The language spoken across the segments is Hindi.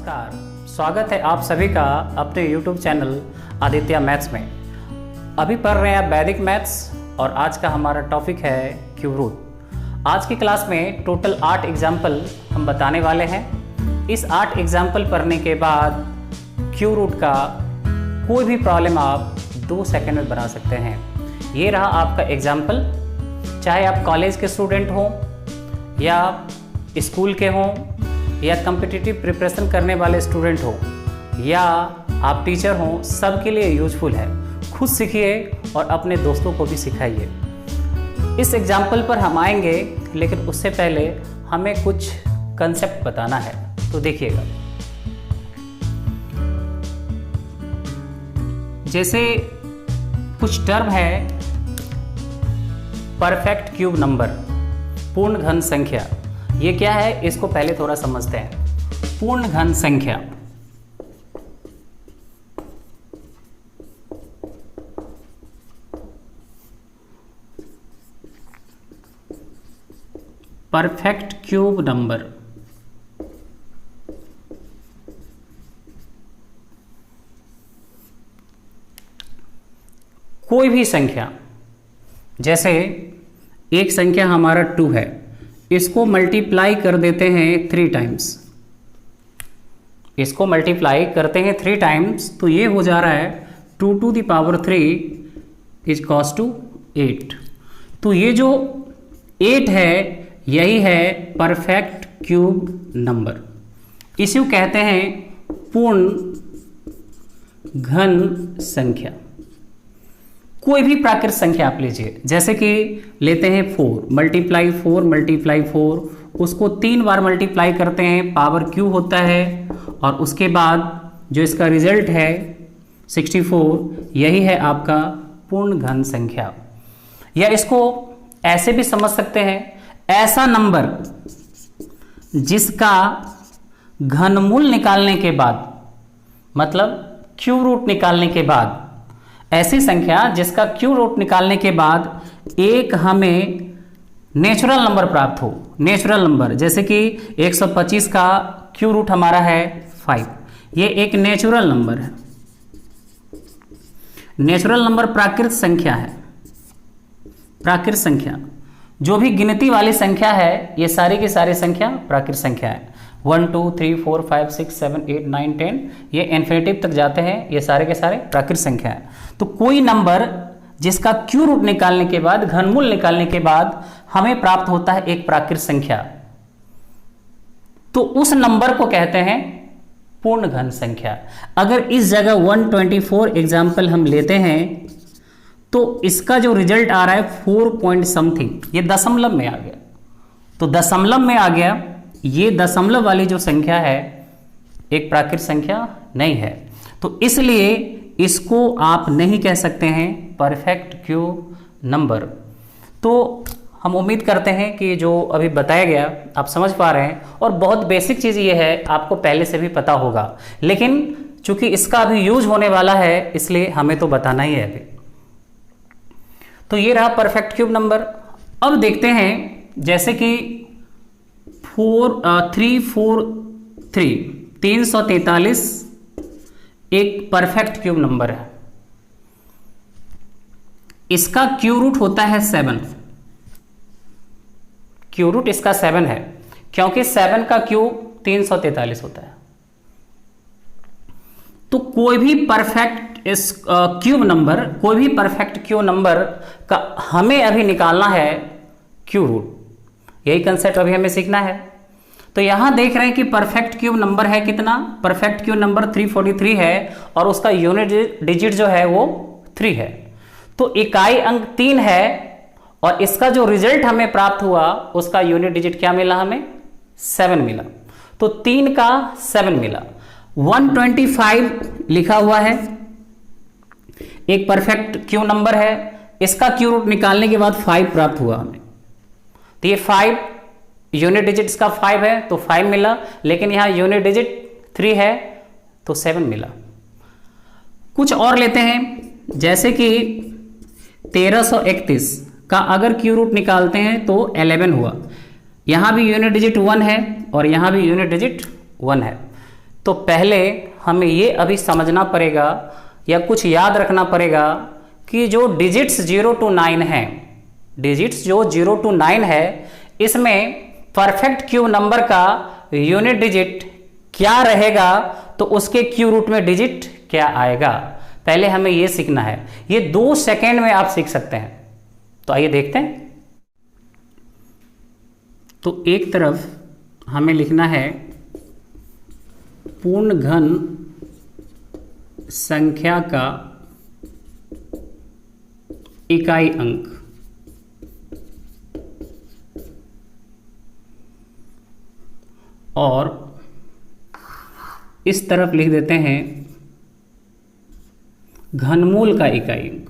नमस्कार, स्वागत है आप सभी का अपने YouTube चैनल आदित्य मैथ्स में। अभी पढ़ रहे हैं आप वैदिक मैथ्स और आज का हमारा टॉपिक है क्यूब रूट। आज की क्लास में टोटल 8 एग्जाम्पल हम बताने वाले हैं। इस 8 एग्जाम्पल पढ़ने के बाद क्यूब रूट का कोई भी प्रॉब्लम आप 2 सेकंड में बना सकते हैं। ये रहा आपका एग्जाम्पल, चाहे आप कॉलेज के स्टूडेंट हों या स्कूल के हों या कम्पिटिटिव प्रिपरेशन करने वाले स्टूडेंट हो या आप टीचर हों, सबके लिए यूजफुल है। खुद सीखिए और अपने दोस्तों को भी सिखाइए। इस एग्जाम्पल पर हम आएंगे, लेकिन उससे पहले हमें कुछ कंसेप्ट बताना है, तो देखिएगा। जैसे कुछ टर्म है परफेक्ट क्यूब नंबर, पूर्ण घन संख्या। ये क्या है, इसको पहले थोड़ा समझते हैं। पूर्ण घन संख्या परफेक्ट क्यूब नंबर कोई भी संख्या, जैसे एक संख्या हमारा 2 है, इसको मल्टीप्लाई कर देते हैं 3 टाइम्स। इसको मल्टीप्लाई करते हैं 3 टाइम्स, तो ये हो जा रहा है 2 to the power 3 is cos two 8। तो ये जो 8 है, यही है परफेक्ट क्यूब नंबर। इसे कहते हैं पूर्ण घन संख्या। कोई भी प्राकृत संख्या आप लीजिए, जैसे कि लेते हैं 4 मल्टीप्लाई 4, उसको 3 बार मल्टीप्लाई करते हैं, पावर क्यू होता है, और उसके बाद जो इसका रिजल्ट है 64, यही है आपका पूर्ण घन संख्या। या इसको ऐसे भी समझ सकते हैं, ऐसा नंबर जिसका घनमूल निकालने के बाद, मतलब क्यूब रूट निकालने के बाद, ऐसी संख्या जिसका क्यूब रूट निकालने के बाद एक हमें नेचुरल नंबर प्राप्त हो। नेचुरल नंबर जैसे कि 125 का क्यूब रूट हमारा है 5, ये एक नेचुरल नंबर है। नेचुरल नंबर प्राकृत संख्या है। प्राकृत संख्या जो भी गिनती वाली संख्या है, ये सारी की सारी संख्या प्राकृत संख्या है। 1 2 3 4 5 6 7 8 9 10, ये इन्फिनिटिव तक जाते हैं, ये सारे के सारे प्राकृत संख्या है। तो कोई नंबर जिसका क्यूब रूट निकालने के बाद, घनमूल निकालने के बाद हमें प्राप्त होता है एक प्राकृत संख्या, तो उस नंबर को कहते हैं पूर्ण घन संख्या। अगर इस जगह 124 एग्जाम्पल हम लेते हैं, तो इसका जो रिजल्ट आ रहा है 4 पॉइंट समथिंग, ये दशमलव में आ गया। तो दशमलव में आ गया, ये दशमलव वाली जो संख्या है एक प्राकृत संख्या नहीं है, तो इसलिए इसको आप नहीं कह सकते हैं परफेक्ट क्यूब नंबर। तो हम उम्मीद करते हैं कि जो अभी बताया गया आप समझ पा रहे हैं, और बहुत बेसिक चीज़ ये है, आपको पहले से भी पता होगा, लेकिन चूंकि इसका अभी यूज होने वाला है, इसलिए हमें तो बताना ही है अभी। तो ये रहा परफेक्ट क्यूब नंबर। अब देखते हैं, जैसे कि 343 एक परफेक्ट क्यूब नंबर है। इसका क्यूब रूट होता है 7। क्यूब रूट इसका 7 है, क्योंकि 7 का क्यूब 343 होता है। तो कोई भी परफेक्ट क्यूब नंबर, कोई भी परफेक्ट क्यूब नंबर का हमें अभी निकालना है क्यूब रूट। यही कंसेप्ट अभी हमें सीखना है। तो यहां देख रहे हैं कि परफेक्ट क्यूब नंबर है कितना, परफेक्ट क्यूब नंबर 343 है, और उसका यूनिट डिजिट जो है वो 3 है। तो इकाई अंक 3 है, और इसका जो रिजल्ट हमें प्राप्त हुआ, उसका यूनिट डिजिट क्या मिला हमें, 7 मिला। तो 3 का 7 मिला। 125 लिखा हुआ है, एक परफेक्ट क्यूब नंबर है, इसका क्यूब रूट निकालने के बाद 5 प्राप्त हुआ हमें। तो ये 5 यूनिट डिजिट इसका 5 है, तो 5 मिला, लेकिन यहां यूनिट डिजिट 3 है, तो 7 मिला। कुछ और लेते हैं, जैसे कि 1331 का अगर क्यूब रूट निकालते हैं तो 11 हुआ। यहां भी यूनिट डिजिट 1 है और यहां भी यूनिट डिजिट 1 है। तो पहले हमें ये अभी समझना पड़ेगा या कुछ याद रखना पड़ेगा कि जो डिजिट्स 0 to 9 हैं, डिजिट्स जो 0 to 9 है, इसमें परफेक्ट क्यूब नंबर का यूनिट डिजिट क्या रहेगा, तो उसके क्यू रूट में डिजिट क्या आएगा, पहले हमें यह सीखना है। ये 2 सेकेंड में आप सीख सकते हैं। तो आइए देखते हैं। तो एक तरफ हमें लिखना है पूर्ण घन संख्या का इकाई अंक, और इस तरफ लिख देते हैं घनमूल का इकाई अंक।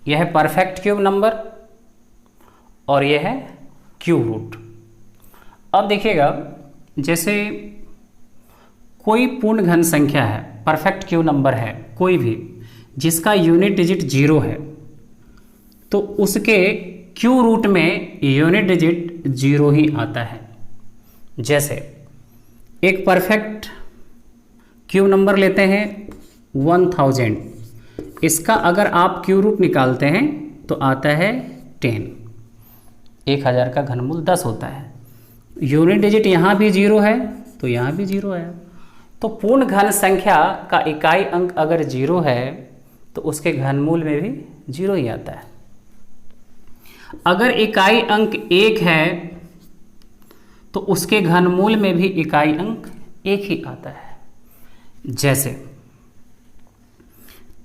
यह है परफेक्ट क्यूब नंबर और यह है क्यूब रूट। अब देखिएगा, जैसे कोई पूर्ण घन संख्या है, परफेक्ट क्यूब नंबर है कोई भी, जिसका यूनिट डिजिट 0 है, तो उसके क्यू रूट में यूनिट डिजिट 0 ही आता है। जैसे एक परफेक्ट क्यूब नंबर लेते हैं 1000, इसका अगर आप क्यू रूट निकालते हैं तो आता है 10। 1000 का घनमूल 10 होता है। यूनिट डिजिट यहाँ भी 0 है तो यहाँ भी 0 है। तो पूर्ण घन संख्या का इकाई अंक अगर 0 है तो उसके घनमूल में भी 0 ही आता है। अगर इकाई अंक 1 है तो उसके घनमूल में भी इकाई अंक 1 ही आता है। जैसे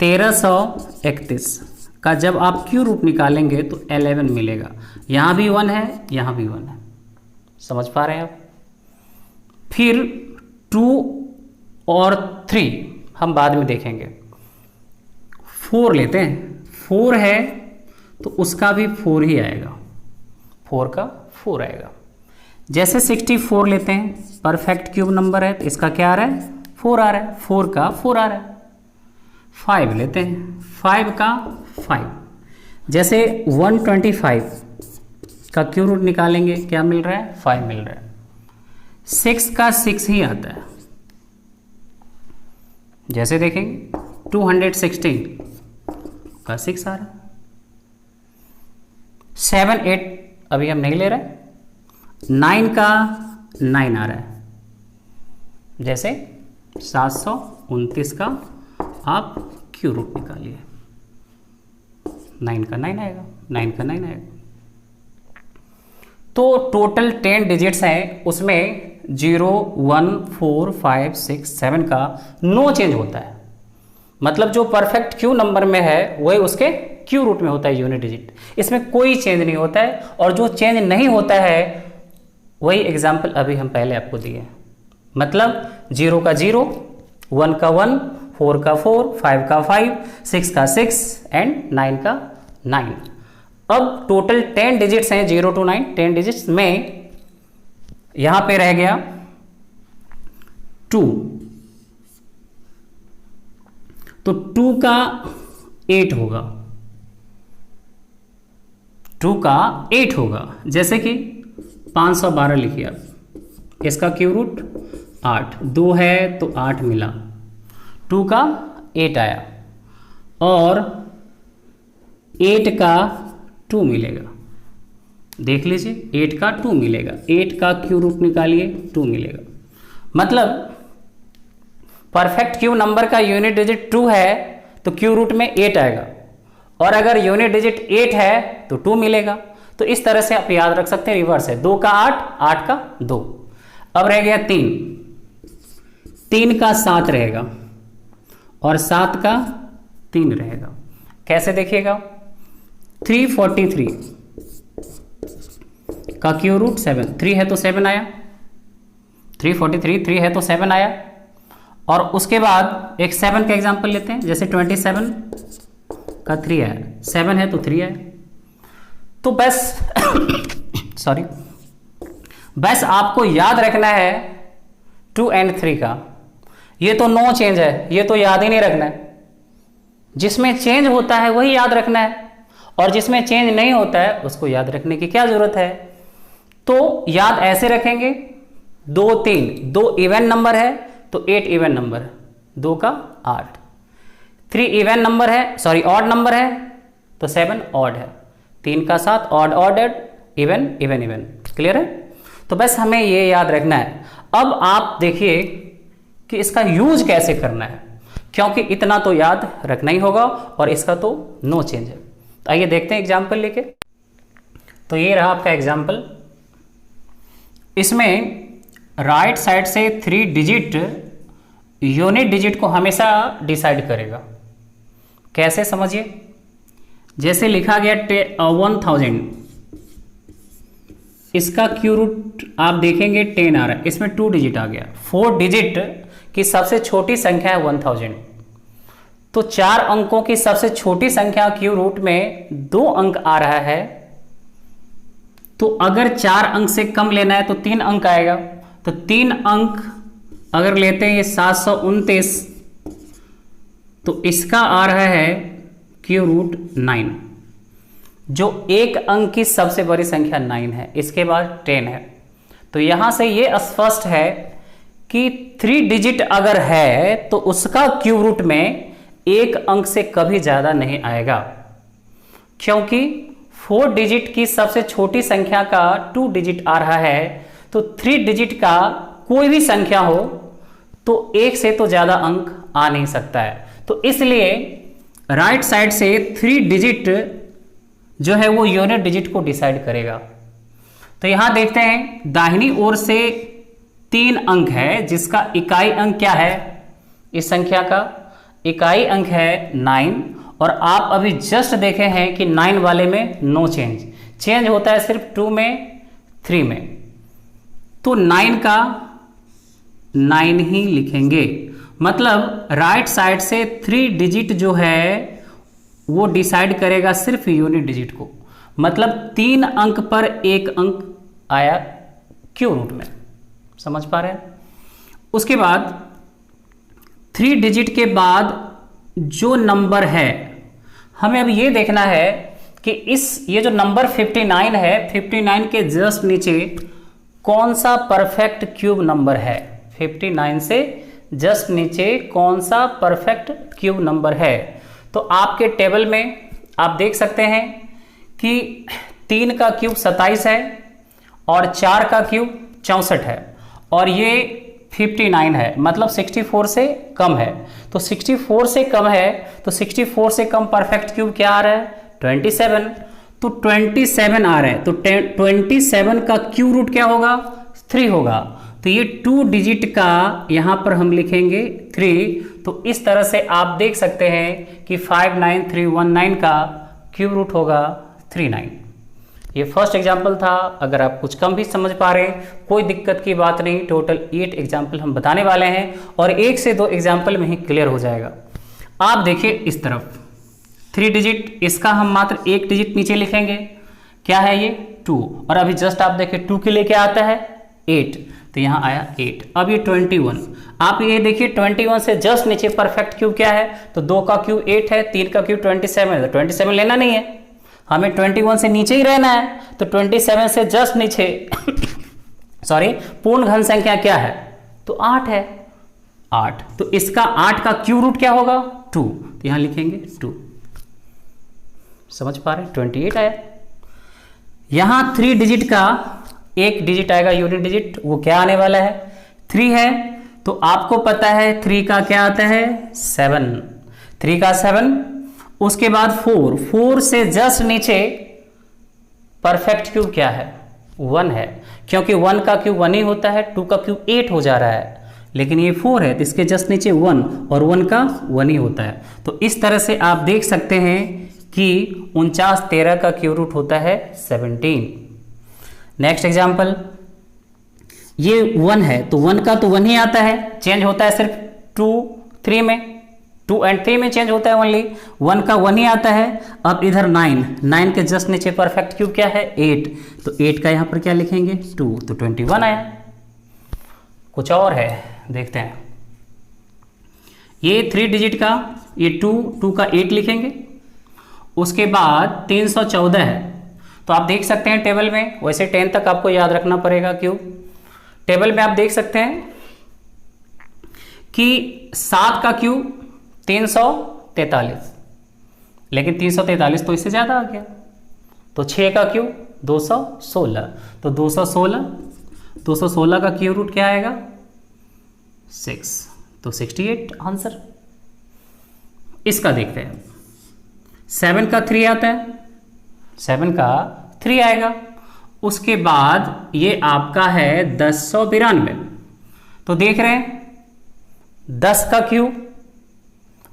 1331 का जब आप क्यू रूट निकालेंगे तो 11 मिलेगा। यहाँ भी 1 है, यहाँ भी 1 है। समझ पा रहे हैं आप? फिर 2 और 3 हम बाद में देखेंगे। 4 लेते हैं, 4 है तो उसका भी 4 ही आएगा, 4 का 4 आएगा। जैसे 64 लेते हैं, परफेक्ट क्यूब नंबर है तो इसका क्या आ रहा है, 4 आ रहा है, 4 का 4 आ रहा है। 5 लेते हैं, 5 का 5। जैसे 125 का क्यू रूट निकालेंगे, क्या मिल रहा है, 5 मिल रहा है। 6 का 6 ही आता है। जैसे देखेंगे 216 का 6 आ रहा है। 7 8 अभी हम नहीं ले रहे, 9 का 9 आ रहा है। जैसे 729 का आप क्यू रूट निकालिए, 9 का 9 आएगा, 9 का 9 आएगा। तो टोटल 10 डिजिट्स हैं, उसमें 0 1 4 5 6 7 का नो चेंज होता है। मतलब जो परफेक्ट क्यू नंबर में है वही उसके क्यू रूट में होता है यूनिट डिजिट, इसमें कोई चेंज नहीं होता है। और जो चेंज नहीं होता है वही एग्जाम्पल अभी हम पहले आपको दिए। मतलब 0 का 0, 1 का 1, 4 का 4, 5 का 5, 6 का 6 एंड 9 का 9। अब टोटल 10 डिजिट्स हैं 0 to 9। 10 डिजिट्स में यहां पे रह गया 2, तो 2 का 8 होगा, 2 का 8 होगा। जैसे कि 512 लिखिए आप, इसका क्यू रूट 8, 2 है तो 8 मिला, 2 का 8 आया, और 8 का 2 मिलेगा। देख लीजिए 8 का 2 मिलेगा, 8 का क्यू रूट निकालिए 2 मिलेगा। मतलब परफेक्ट क्यू नंबर का यूनिट डिजिट 2 है तो क्यू रूट में 8 आएगा, और अगर यूनिट डिजिट 8 है तो 2 मिलेगा। तो इस तरह से आप याद रख सकते हैं, रिवर्स है। 2 का 8, 8 का 2। अब रह गया 3, 3 का 7 रहेगा और 7 का 3 रहेगा। कैसे देखिएगा, 343 का क्यू रूट 7, 3 है तो 7 आया, 343 3 है तो 7 आया। और उसके बाद एक 7 का एग्जांपल लेते हैं, जैसे 27 का 3 आया, 7 है तो 3 आया। तो बस सॉरी, बस आपको याद रखना है 2 and 3 का। ये तो नो चेंज है, ये तो याद ही नहीं रखना है। जिसमें चेंज होता है वही याद रखना है, और जिसमें चेंज नहीं होता है उसको याद रखने की क्या जरूरत है। तो याद ऐसे रखेंगे, 2 3, 2 इवन नंबर है तो 8 इवन नंबर है, 2 का 8। 3 इवन नंबर है, सॉरी ऑड नंबर है तो 7 ऑड है, 3 का 7, ऑड ऑडेड, इवन इवन इवन। क्लियर है? तो बस हमें ये याद रखना है। अब आप देखिए कि इसका यूज कैसे करना है, क्योंकि इतना तो याद रखना ही होगा और इसका तो नो चेंज है। तो आइए देखते हैं एग्जाम्पल लेके। तो ये रहा आपका एग्जाम्पल। इसमें राइट साइड से 3 डिजिट यूनिट डिजिट को हमेशा डिसाइड करेगा। कैसे समझिए, जैसे लिखा गया 1000, इसका क्यू रूट आप देखेंगे 10 आ रहा है, इसमें 2 डिजिट आ गया। 4 डिजिट की सबसे छोटी संख्या है 1000, तो 4 अंकों की सबसे छोटी संख्या क्यू रूट में 2 अंक आ रहा है। तो अगर 4 अंक से कम लेना है तो 3 अंक आएगा। तो 3 अंक अगर लेते हैं ये 729, तो इसका आ रहा है क्यू रूट 9, जो 1 अंक की सबसे बड़ी संख्या 9 है, इसके बाद 10 है। तो यहां से ये स्पष्ट है कि 3 डिजिट अगर है तो उसका क्यू रूट में 1 अंक से कभी ज्यादा नहीं आएगा, क्योंकि 4 डिजिट की सबसे छोटी संख्या का 2 डिजिट आ रहा है। तो 3 डिजिट का कोई भी संख्या हो तो 1 से तो ज्यादा अंक आ नहीं सकता है। तो इसलिए राइट साइड से 3 डिजिट जो है वो यूनिट डिजिट को डिसाइड करेगा। तो यहां देखते हैं दाहिनी ओर से 3 अंक है, जिसका इकाई अंक क्या है, इस संख्या का इकाई अंक है 9, और आप अभी जस्ट देखे हैं कि 9 वाले में नो चेंज, चेंज होता है सिर्फ 2 में, 3 में। तो 9 का 9 ही लिखेंगे। मतलब राइट साइड से 3 डिजिट जो है वो डिसाइड करेगा सिर्फ यूनिट डिजिट को। मतलब 3 अंक पर 1 अंक आया क्यू रूट में। समझ पा रहे हैं? उसके बाद 3 डिजिट के बाद जो नंबर है, हमें अब ये देखना है कि ये जो नंबर 59 है, 59 के जस्ट नीचे कौन सा परफेक्ट क्यूब नंबर है। 59 से जस्ट नीचे कौन सा परफेक्ट क्यूब नंबर है। तो आपके टेबल में आप देख सकते हैं कि 3 का क्यूब 27 है और 4 का क्यूब 64 है, और ये 59 है, मतलब 64 से कम है। तो 64 से कम है, तो 64 से कम परफेक्ट क्यूब क्या आ रहा है, 27। तो 27 आ रहा है, तो 27 का क्यू रूट क्या होगा, 3 होगा। तो ये 2 डिजिट का यहां पर हम लिखेंगे 3। तो इस तरह से आप देख सकते हैं कि 59319 का क्यूब रूट होगा 39। ये फर्स्ट एग्जाम्पल था। अगर आप कुछ कम भी समझ पा रहे हैं कोई दिक्कत की बात नहीं, टोटल 8 एग्जाम्पल हम बताने वाले हैं और 1 से 2 एग्जाम्पल में ही क्लियर हो जाएगा। आप देखिए इस तरफ 3 डिजिट, इसका हम मात्र 1 डिजिट नीचे लिखेंगे, क्या है ये 2, और अभी जस्ट आप देखिए 2 के लिए क्या आता है 8, तो यहाँ आया 8। अब ये 21, आप ये देखिए 21 से जस्ट नीचे परफेक्ट क्यूब क्या है, तो 2 का क्यूब 8 है, 3 का क्यूब 27 है, तो 27 लेना नहीं है, हमें 21 से नीचे ही रहना है। तो 27 से जस्ट नीचे सॉरी पूर्ण घन संख्या क्या है, तो 8 है, 8। तो इसका 8 का क्यू रूट क्या होगा 2, तो यहां लिखेंगे 2। समझ पा रहे हैं, 28 आया। यहां 3 डिजिट का 1 डिजिट आएगा यूनिट डिजिट, वो क्या आने वाला है 3 है। तो आपको पता है 3 का क्या आता है 7, 3 का 7। उसके बाद 4 से जस्ट नीचे परफेक्ट क्यूब क्या है 1 है, क्योंकि 1 का क्यूब 1 ही होता है, 2 का क्यूब 8 हो जा रहा है, लेकिन ये 4 है तो इसके जस्ट नीचे 1, और 1 का 1 ही होता है। तो इस तरह से आप देख सकते हैं कि 49 13 का क्यूब रूट होता है 17। नेक्स्ट एग्जाम्पल, ये 1 है तो 1 का तो 1 ही आता है, चेंज होता है सिर्फ 2 3 में, 2 and 3 में चेंज होता है ओनली, 1 का 1 ही आता है। अब इधर 9 के जस्ट नीचे परफेक्ट क्यूब क्या है 8, तो 8 का यहां पर क्या लिखेंगे 2, तो 21 आया। कुछ और है देखते हैं, ये 3 डिजिट का ये 2 का 8 लिखेंगे। उसके बाद 314 है, तो आप देख सकते हैं टेबल में, वैसे 10 तक आपको याद रखना पड़ेगा। क्यों? टेबल में आप देख सकते हैं कि 7 का क्यू 343, लेकिन 343 तो इससे ज़्यादा आ गया। तो 6 का क्यू 216, तो 216 का क्यू रूट क्या आएगा? 6, तो 68 आंसर। इसका देखते हैं। 7 का 3 आता है, 7 का 3 आएगा। उसके बाद ये आपका है 1092, तो देख रहे हैं 10 का क्यू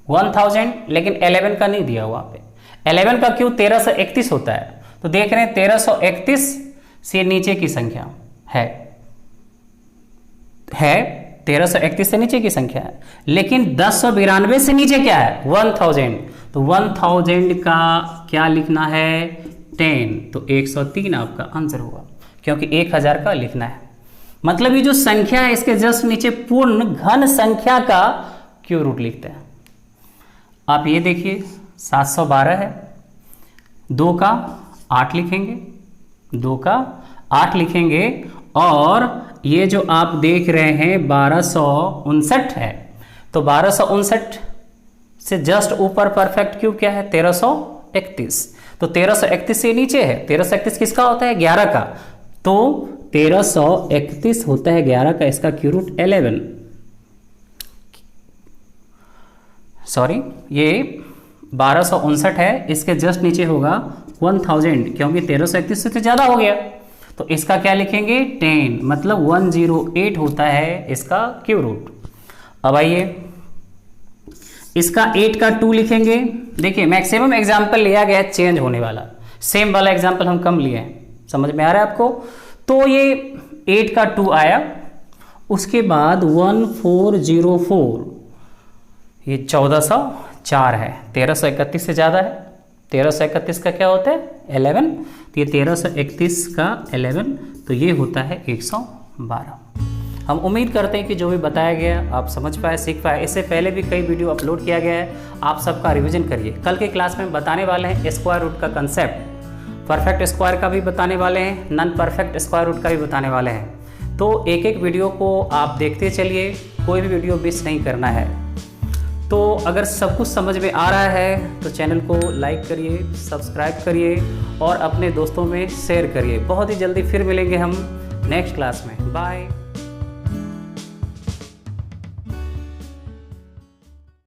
1000, लेकिन 11 का नहीं दिया हुआ पे। 11 का क्यू 1331 होता है, तो देख रहे हैं 1331 से नीचे की संख्या है 1331 से नीचे की संख्या है, लेकिन 1092 से नीचे क्या है? 1000, तो 1000 का क्या लिखना है? 10, तो 103 आपका आंसर होगा, क्योंकि 1000 का लिखना है। मतलब ये जो संख्या है इसके जस्ट नीचे पूर्ण घन संख्या का क्यू रूट लिखते हैं। आप ये देखिए 712 है, 2 का 8 लिखेंगे, 2 का 8 लिखेंगे, और ये जो आप देख रहे हैं 1259 है, तो 1259 से जस्ट ऊपर परफेक्ट क्यूब क्या है? 1331, तो 1331 से नीचे है। 1331 किसका होता है? 11 का, तो 1331 होता है 11 का, इसका क्यू रूट 11, सॉरी ये 1259 है, इसके जस्ट नीचे होगा 1000, क्योंकि 1331 से ज़्यादा हो गया, तो इसका क्या लिखेंगे? 10, मतलब 108 होता है इसका क्यू रूट। अब आइए इसका 8 का 2 लिखेंगे। देखिए मैक्सिमम एग्जाम्पल लिया गया है चेंज होने वाला, सेम वाला एग्जाम्पल हम कम लिए हैं, समझ में आ रहा है आपको? तो ये 8 का 2 आया, उसके बाद 1404, ये 1404 है, 1331 से ज़्यादा है। 1331 का क्या होता है? 11, तो ये 1331 का 11, तो ये होता है 112। हम उम्मीद करते हैं कि जो भी बताया गया आप समझ पाए, सीख पाए। इससे पहले भी कई वीडियो अपलोड किया गया है, आप सबका रिवीजन करिए। कल के क्लास में बताने वाले हैं स्क्वायर रूट का कंसेप्ट, परफेक्ट स्क्वायर का भी बताने वाले हैं, नॉन परफेक्ट स्क्वायर रूट का भी बताने वाले हैं। तो एक एक वीडियो को आप देखते चलिए, कोई भी वीडियो मिस नहीं करना है। तो अगर सब कुछ समझ में आ रहा है तो चैनल को लाइक करिए, सब्सक्राइब करिए और अपने दोस्तों में शेयर करिए। बहुत ही जल्दी फिर मिलेंगे हम नेक्स्ट क्लास में। बाय।